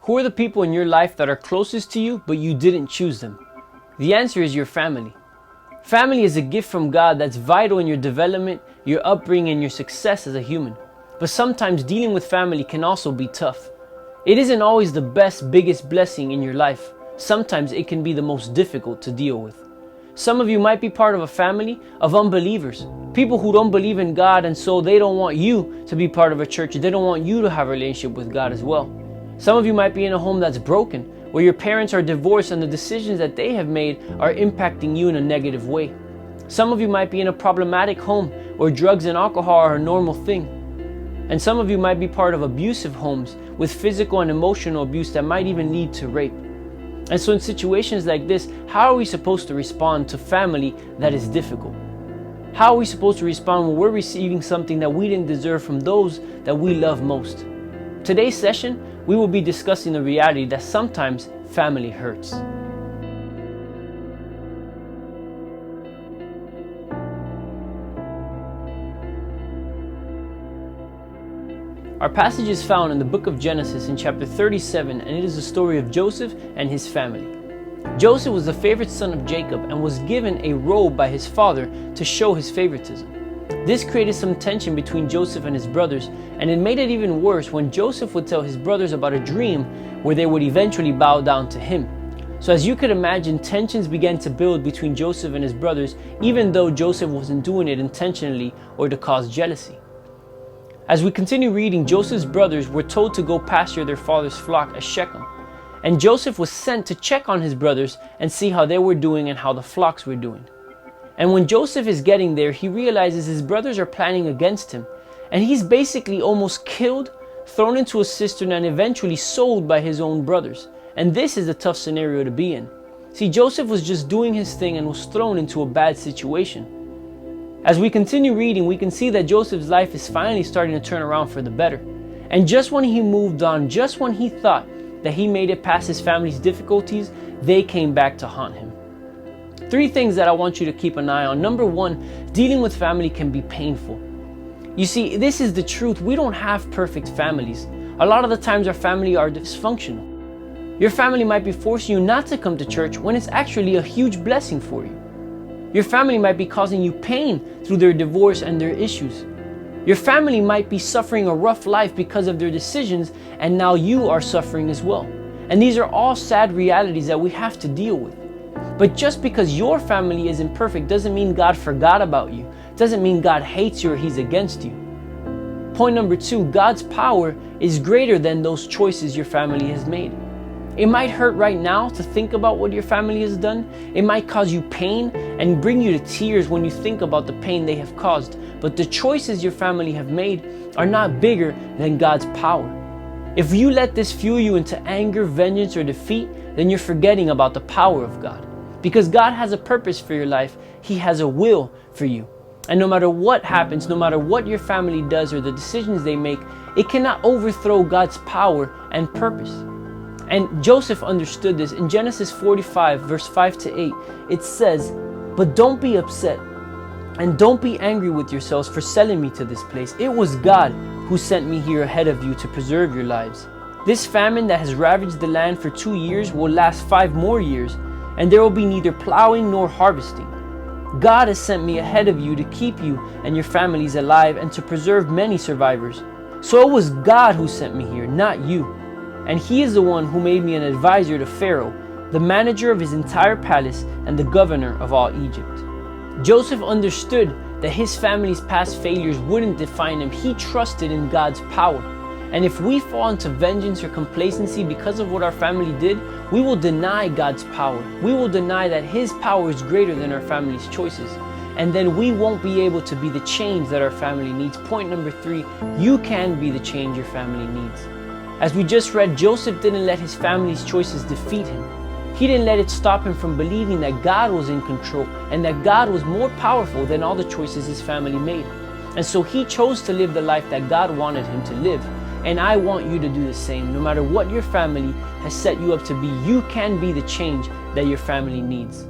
Who are the people in your life that are closest to you, but you didn't choose them? The answer is your family. Family is a gift from God that's vital in your development, your upbringing, and your success as a human. But sometimes dealing with family can also be tough. It isn't always the best, biggest blessing in your life. Sometimes it can be the most difficult to deal with. Some of you might be part of a family of unbelievers, people who don't believe in God, and so they don't want you to be part of a church. They don't want you to have a relationship with God as well. Some of you might be in a home that's broken, where your parents are divorced and the decisions that they have made are impacting you in a negative way. Some of you might be in a problematic home where drugs and alcohol are a normal thing. And some of you might be part of abusive homes with physical and emotional abuse that might even lead to rape. And so in situations like this, how are we supposed to respond to family that is difficult? How are we supposed to respond when we're receiving something that we didn't deserve from those that we love most? Today's session, we will be discussing the reality that sometimes family hurts. Our passage is found in the book of Genesis in chapter 37, and it is the story of Joseph and his family. Joseph was the favorite son of Jacob and was given a robe by his father to show his favoritism. This created some tension between Joseph and his brothers, and it made it even worse when Joseph would tell his brothers about a dream where they would eventually bow down to him. So as you could imagine, tensions began to build between Joseph and his brothers, even though Joseph wasn't doing it intentionally or to cause jealousy. As we continue reading, Joseph's brothers were told to go pasture their father's flock at Shechem. And Joseph was sent to check on his brothers and see how they were doing and how the flocks were doing. And when Joseph is getting there, he realizes his brothers are planning against him. And he's basically almost killed, thrown into a cistern, and eventually sold by his own brothers. And this is a tough scenario to be in. See, Joseph was just doing his thing and was thrown into a bad situation. As we continue reading, we can see that Joseph's life is finally starting to turn around for the better. And just when he moved on, just when he thought that he made it past his family's difficulties, they came back to haunt him. 3 things that I want you to keep an eye on. Number 1, dealing with family can be painful. You see, this is the truth. We don't have perfect families. A lot of the times our family are dysfunctional. Your family might be forcing you not to come to church when it's actually a huge blessing for you. Your family might be causing you pain through their divorce and their issues. Your family might be suffering a rough life because of their decisions, and now you are suffering as well. And these are all sad realities that we have to deal with. But just because your family isn't perfect doesn't mean God forgot about you. Doesn't mean God hates you or He's against you. Point number 2, God's power is greater than those choices your family has made. It might hurt right now to think about what your family has done. It might cause you pain and bring you to tears when you think about the pain they have caused. But the choices your family have made are not bigger than God's power. If you let this fuel you into anger, vengeance, or defeat, then you're forgetting about the power of God. Because God has a purpose for your life. He has a will for you. And no matter what happens, no matter what your family does or the decisions they make, it cannot overthrow God's power and purpose. And Joseph understood this. In Genesis 45, verse 5 to 8, it says, "But don't be upset and don't be angry with yourselves for selling me to this place. It was God who sent me here ahead of you to preserve your lives. This famine that has ravaged the land for 2 years will last 5 more years, and there will be neither plowing nor harvesting. God has sent me ahead of you to keep you and your families alive and to preserve many survivors. So it was God who sent me here, not you. And He is the one who made me an advisor to Pharaoh, the manager of his entire palace and the governor of all Egypt." Joseph understood that his family's past failures wouldn't define him. He trusted in God's power. And if we fall into vengeance or complacency because of what our family did, we will deny God's power. We will deny that His power is greater than our family's choices. And then we won't be able to be the change that our family needs. Point number 3, you can be the change your family needs. As we just read, Joseph didn't let his family's choices defeat him. He didn't let it stop him from believing that God was in control and that God was more powerful than all the choices his family made. And so he chose to live the life that God wanted him to live. And I want you to do the same. No matter what your family has set you up to be, you can be the change that your family needs.